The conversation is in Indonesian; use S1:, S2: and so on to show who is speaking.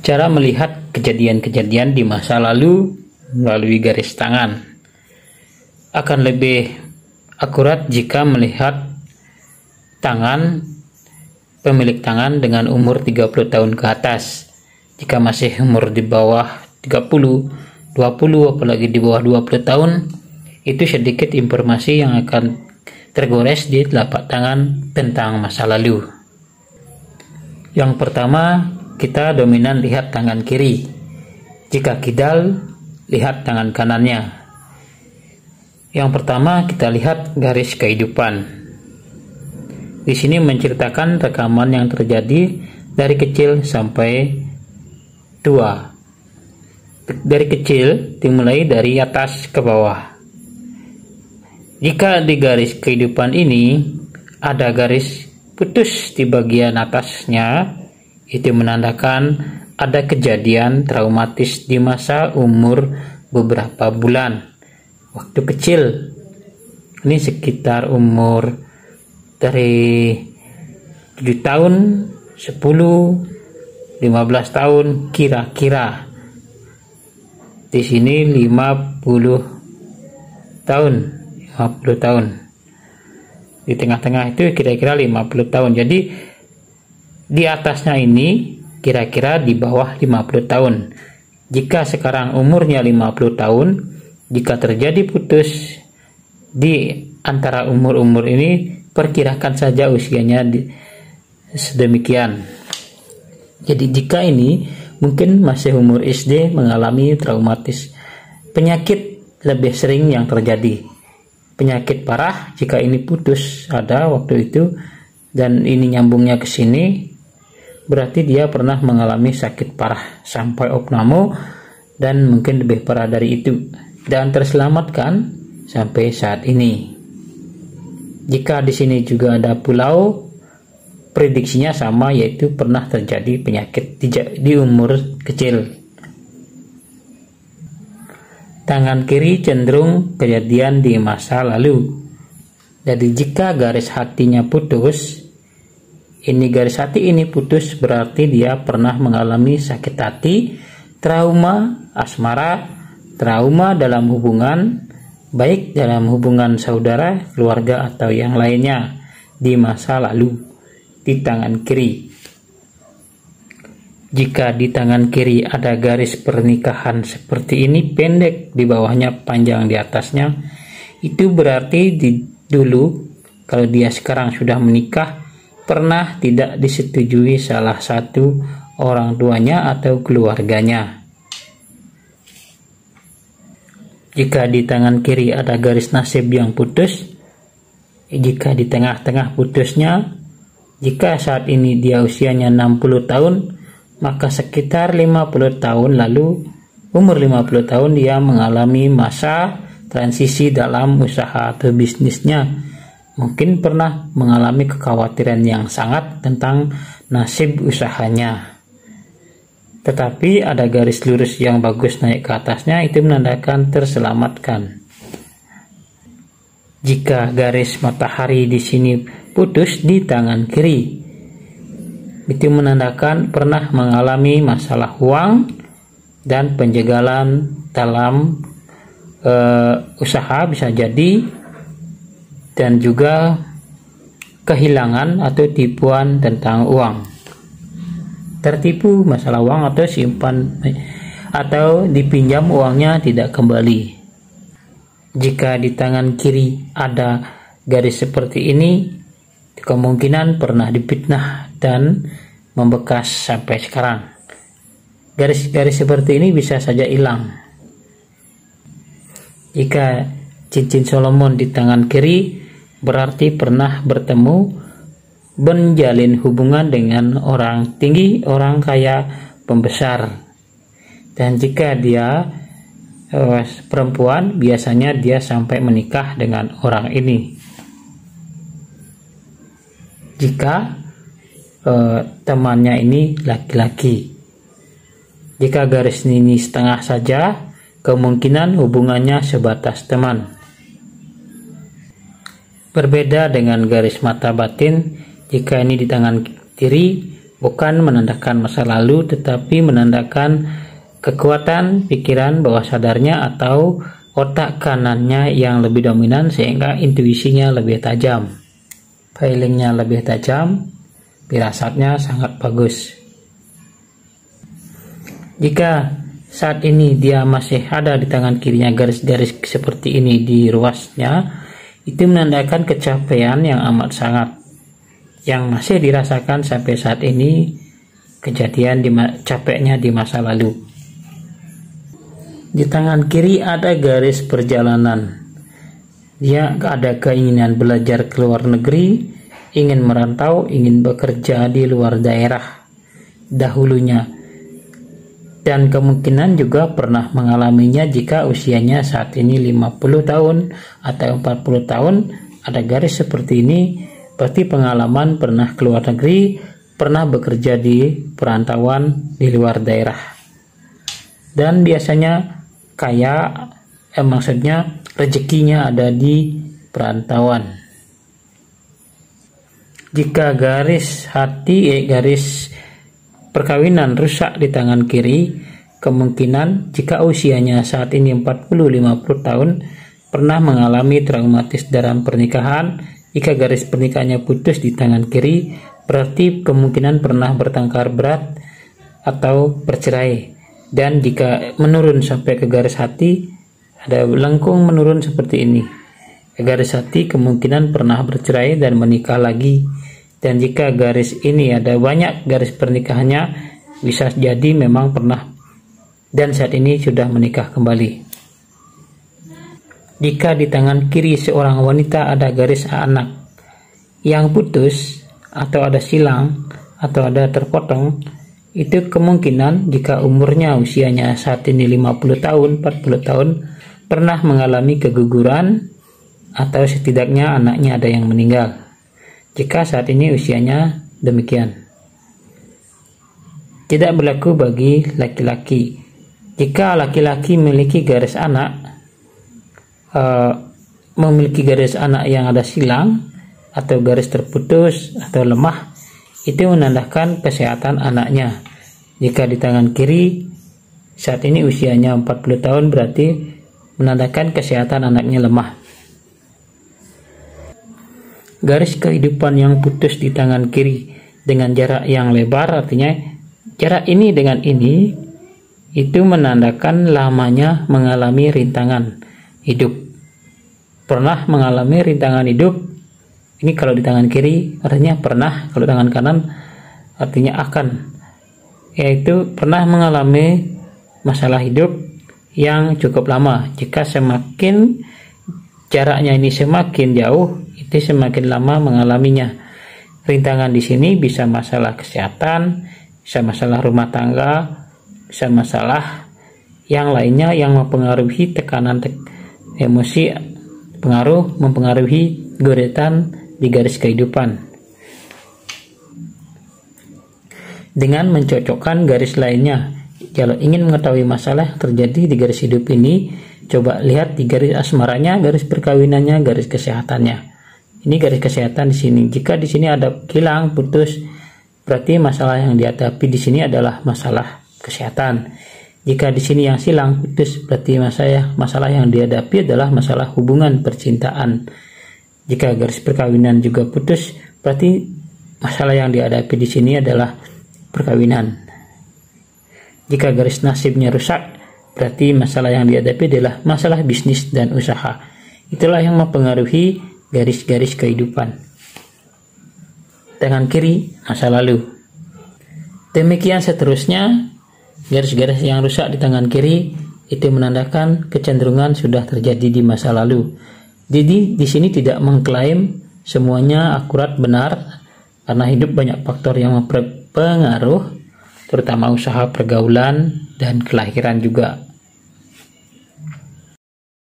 S1: Cara melihat kejadian-kejadian di masa lalu melalui garis tangan akan lebih akurat jika melihat tangan pemilik tangan dengan umur 30 tahun ke atas. Jika masih umur di bawah 30, 20, apalagi di bawah 20 tahun, itu sedikit informasi yang akan tergores di telapak tangan tentang masa lalu. Yang pertama, kita dominan lihat tangan kiri. Jika kidal, lihat tangan kanannya. Yang pertama, kita lihat garis kehidupan. Di sini menceritakan rekaman yang terjadi dari kecil sampai tua. Dari kecil dimulai dari atas ke bawah. Jika di garis kehidupan ini ada garis putus di bagian atasnya, itu menandakan ada kejadian traumatis di masa umur beberapa bulan waktu kecil. Ini sekitar umur dari 7 tahun, 10, 15 tahun kira-kira. Di sini 50 tahun. Di tengah-tengah itu kira-kira 50 tahun. Jadi di atasnya ini kira-kira di bawah 50 tahun. Jika sekarang umurnya 50 tahun, jika terjadi putus di antara umur-umur ini, perkirakan saja usianya sedemikian. Jadi jika ini mungkin masih umur SD mengalami traumatis, penyakit lebih sering yang terjadi. Penyakit parah jika ini putus ada waktu itu dan ini nyambungnya ke sini, berarti dia pernah mengalami sakit parah sampai opname dan mungkin lebih parah dari itu dan terselamatkan sampai saat ini. Jika di sini juga ada pulau, prediksinya sama, yaitu pernah terjadi penyakit di umur kecil. Tangan kiri cenderung kejadian di masa lalu. Jadi jika garis hatinya putus, garis hati ini putus, berarti dia pernah mengalami sakit hati, trauma, asmara, trauma dalam hubungan, baik dalam hubungan saudara, keluarga, atau yang lainnya di masa lalu di tangan kiri. Jika di tangan kiri ada garis pernikahan seperti ini, pendek di bawahnya, panjang di atasnya, itu berarti dulu kalau dia sekarang sudah menikah, pernah tidak disetujui salah satu orang tuanya atau keluarganya. Jika di tangan kiri ada garis nasib yang putus, jika di tengah-tengah putusnya, jika saat ini dia usianya 60 tahun, maka sekitar 50 tahun lalu, umur 50 tahun dia mengalami masa transisi dalam usaha atau bisnisnya. Mungkin pernah mengalami kekhawatiran yang sangat tentang nasib usahanya. Tetapi ada garis lurus yang bagus naik ke atasnya, itu menandakan terselamatkan. Jika garis matahari di sini putus di tangan kiri, itu menandakan pernah mengalami masalah uang dan penjagalan dalam usaha bisa jadi, dan juga kehilangan atau tipuan tentang uang. Tertipu masalah uang atau simpan atau dipinjam uangnya tidak kembali. Jika di tangan kiri ada garis seperti ini, kemungkinan pernah difitnah dan membekas sampai sekarang. Garis-garis seperti ini bisa saja hilang. Jika cincin Solomon di tangan kiri, berarti pernah bertemu, menjalin hubungan dengan orang tinggi, orang kaya, pembesar. Dan jika dia perempuan, biasanya dia sampai menikah dengan orang ini. Jika temannya ini laki-laki, jika garis ini setengah saja, kemungkinan hubungannya sebatas teman. Berbeda dengan garis mata batin, jika ini di tangan kiri, bukan menandakan masa lalu, tetapi menandakan kekuatan pikiran bawah sadarnya atau otak kanannya yang lebih dominan sehingga intuisinya lebih tajam, feelingnya lebih tajam, firasatnya sangat bagus. Jika saat ini dia masih ada di tangan kirinya garis-garis seperti ini di ruasnya, itu menandakan kecapean yang amat sangat yang masih dirasakan sampai saat ini, kejadian capeknya di masa lalu. Di tangan kiri ada garis perjalanan. Dia ada keinginan belajar ke luar negeri, ingin merantau, ingin bekerja di luar daerah dahulunya. Dan kemungkinan juga pernah mengalaminya jika usianya saat ini 50 tahun atau 40 tahun. Ada garis seperti ini, berarti pengalaman pernah ke luar negeri, pernah bekerja di perantauan di luar daerah. Dan biasanya kaya, maksudnya rezekinya ada di perantauan. Jika garis hati, garis perkawinan rusak di tangan kiri, kemungkinan jika usianya saat ini 40-50 tahun pernah mengalami traumatis dalam pernikahan. Jika garis pernikahannya putus di tangan kiri, berarti kemungkinan pernah bertengkar berat atau bercerai. Dan jika menurun sampai ke garis hati, ada lengkung menurun seperti ini. Ke garis hati kemungkinan pernah bercerai dan menikah lagi. Dan jika garis ini ada banyak garis pernikahannya, bisa jadi memang pernah dan saat ini sudah menikah kembali. Jika di tangan kiri seorang wanita ada garis anak yang putus atau ada silang atau ada terpotong, itu kemungkinan jika umurnya usianya saat ini 50 tahun, 40 tahun, pernah mengalami keguguran atau setidaknya anaknya ada yang meninggal. Jika saat ini usianya demikian. Tidak berlaku bagi laki-laki. Jika laki-laki memiliki garis anak, yang ada silang atau garis terputus atau lemah, itu menandakan kesehatan anaknya. Jika di tangan kiri saat ini usianya 40 tahun, berarti menandakan kesehatan anaknya lemah. Garis kehidupan yang putus di tangan kiri dengan jarak yang lebar, artinya jarak ini dengan ini, itu menandakan lamanya mengalami rintangan hidup. Pernah mengalami rintangan hidup. Ini kalau di tangan kiri artinya pernah, kalau tangan kanan artinya akan, yaitu pernah mengalami masalah hidup yang cukup lama. Jika semakin jaraknya ini semakin jauh, itu semakin lama mengalaminya. Rintangan di sini bisa masalah kesehatan, bisa masalah rumah tangga, bisa masalah yang lainnya yang mempengaruhi tekanan emosi, mempengaruhi goretan di garis kehidupan. Dengan mencocokkan garis lainnya, kalau ingin mengetahui masalah yang terjadi di garis hidup ini, coba lihat di garis asmaranya, garis perkawinannya, garis kesehatannya. Ini garis kesehatan di sini. Jika di sini ada kilang, putus, berarti masalah yang dihadapi di sini adalah masalah kesehatan. Jika di sini yang silang, putus, berarti masalah yang dihadapi adalah masalah hubungan percintaan. Jika garis perkawinan juga putus, berarti masalah yang dihadapi di sini adalah perkawinan. Jika garis nasibnya rusak, berarti masalah yang dihadapi adalah masalah bisnis dan usaha. Itulah yang mempengaruhi garis-garis kehidupan. Tangan kiri, masa lalu. Demikian seterusnya, garis-garis yang rusak di tangan kiri itu menandakan kecenderungan sudah terjadi di masa lalu. Jadi di sini tidak mengklaim semuanya akurat benar, karena hidup banyak faktor yang berpengaruh, terutama usaha pergaulan dan kelahiran juga.